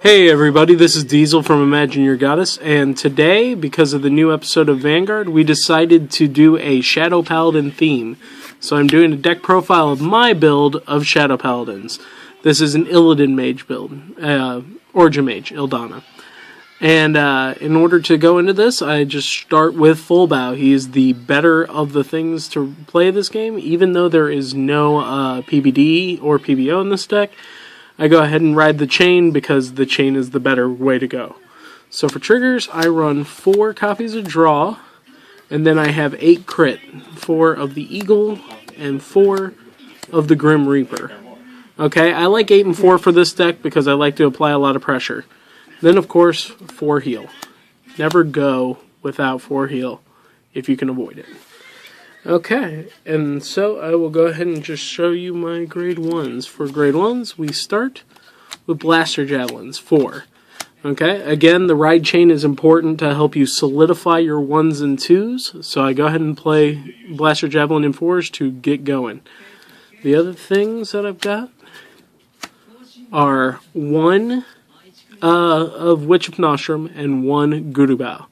Hey everybody, this is Diesel from Imagineyourgoddess, and today, because of the new episode of Vanguard, we decided to do a Shadow Paladin theme. So I'm doing a deck profile of my build of Shadow Paladins. This is an Illidan mage build, Origin mage, Illdona. And in order to go into this, I just start with Full Bow. He is the better of the things to play this game, even though there is no PBD or PBO in this deck. I go ahead and ride the chain because the chain is the better way to go. So for triggers, I run 4 copies of Draw, and then I have 8 crit. 4 of the Eagle, and 4 of the Grim Reaper. Okay, I like 8 and 4 for this deck because I like to apply a lot of pressure. Then, of course, 4 heal. Never go without 4 heal if you can avoid it. Okay, and so I will go ahead and just show you my grade 1s. For grade 1s, we start with Blaster Javelins, 4. Okay, again, the ride chain is important to help you solidify your 1s and 2s, so I go ahead and play Blaster Javelin in 4s to get going. The other things that I've got are 1 of Witch of Nostrum and 1 Gurubao.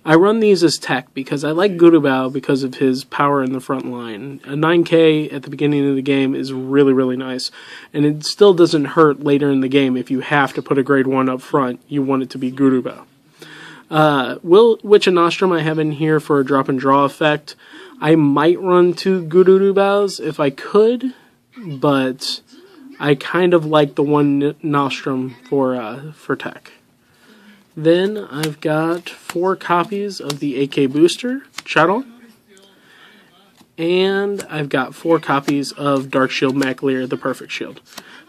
I run these as tech because I like Gurubao because of his power in the front line. A 9k at the beginning of the game is really, really nice. And it still doesn't hurt later in the game if you have to put a grade 1 up front. You want it to be Gurubao. Witch of Nostrum I have in here for a drop and draw effect. I might run 2 Gurubaos if I could, but I kind of like the 1 Nostrum for tech. Then I've got 4 copies of the AK Booster, Shadow. And I've got 4 copies of Dark Shield Maclear, the Perfect Shield.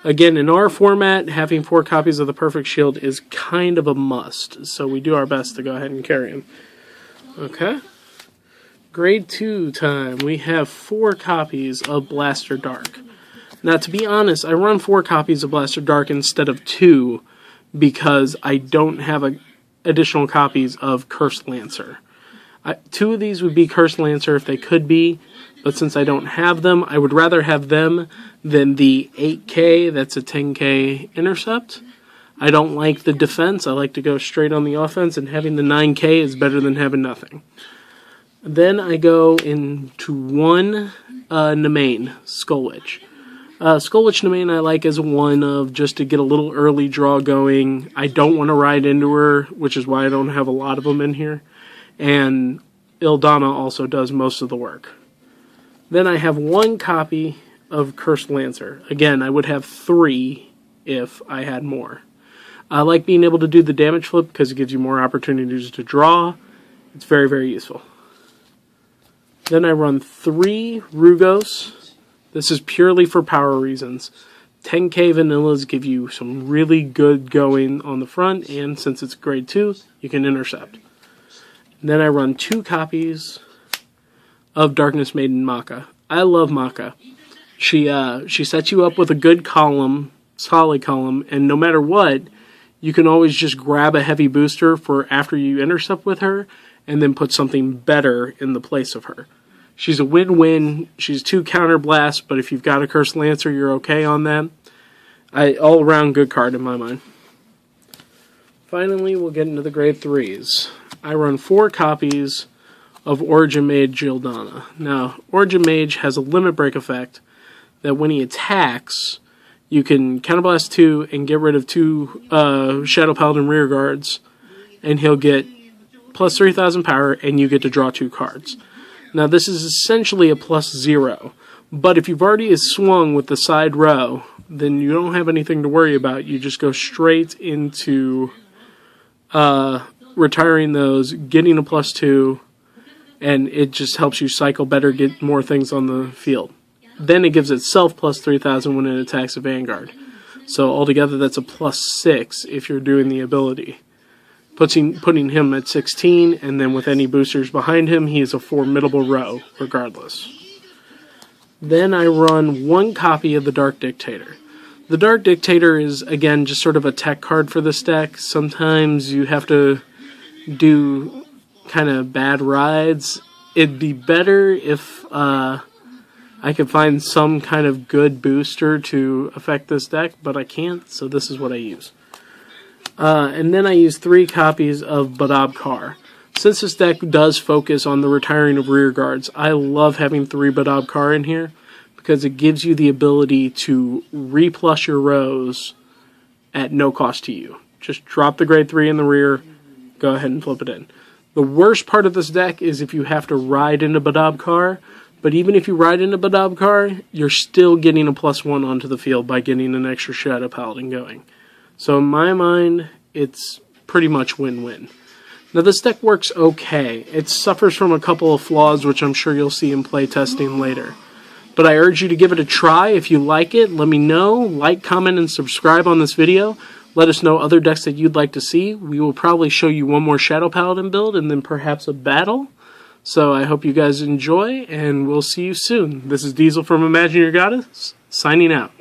Again, in our format, having 4 copies of the Perfect Shield is kind of a must. So we do our best to go ahead and carry them. Okay. Grade 2 time. We have 4 copies of Blaster Dark. Now, to be honest, I run 4 copies of Blaster Dark instead of 2. Because I don't have additional copies of Cursed Lancer. 2 of these would be Cursed Lancer if they could be, but since I don't have them, I would rather have them than the 8k, that's a 10k intercept. I don't like the defense, I like to go straight on the offense, and having the 9k is better than having nothing. Then I go into 1 Nemain, Skull Witch. Skull Witch Nemain I like as 1 of just to get a little early draw going. I don't want to ride into her, which is why I don't have a lot of them in here. And Illdona also does most of the work. Then I have 1 copy of Cursed Lancer. Again, I would have 3 if I had more. I like being able to do the damage flip because it gives you more opportunities to draw. It's very, very useful. Then I run 3 Rugos. This is purely for power reasons. 10k vanillas give you some really good going on the front, and since it's grade 2, you can intercept. And then I run 2 copies of Darkness Maiden Maka. I love Maka. She sets you up with a good column, solid column, and no matter what, you can always just grab a heavy booster for after you intercept with her, and then put something better in the place of her. She's a win-win. She's 2 counter blasts, but if you've got a Cursed Lancer, you're okay on that. All-around good card in my mind. Finally, we'll get into the grade 3s. I run 4 copies of Origin Mage Illdona. Now, Origin Mage has a limit break effect that when he attacks, you can counterblast 2 and get rid of 2 Shadow Paladin rear guards, and he'll get plus 3,000 power, and you get to draw 2 cards. Now, this is essentially a +0, but if you've already swung with the side row, then you don't have anything to worry about. You just go straight into retiring those, getting a +2, and it just helps you cycle better, get more things on the field. Then it gives itself plus 3,000 when it attacks a Vanguard. So altogether, that's a +6 if you're doing the ability. Putting him at 16, and then with any boosters behind him, he is a formidable row, regardless. Then I run 1 copy of the Dark Dictator. The Dark Dictator is, again, just sort of a tech card for this deck. Sometimes you have to do kind of bad rides. It'd be better if I could find some kind of good booster to affect this deck, but I can't, so this is what I use. And then I use 3 copies of Badab-Kar. Since this deck does focus on the retiring of rear guards, I love having 3 Badab-Kar in here because it gives you the ability to re-plus your rows at no cost to you. Just drop the grade 3 in the rear, go ahead and flip it in. The worst part of this deck is if you have to ride into Badab-Kar, but even if you ride into Badab-Kar, you're still getting a +1 onto the field by getting an extra Shadow Paladin going. So in my mind, it's pretty much win-win. Now this deck works okay. It suffers from a couple of flaws, which I'm sure you'll see in play testing later. But I urge you to give it a try. If you like it, let me know. Like, comment, and subscribe on this video. Let us know other decks that you'd like to see. We will probably show you one more Shadow Paladin build and then perhaps a battle. So I hope you guys enjoy, and we'll see you soon. This is Diesel from Imagine Your Goddess, signing out.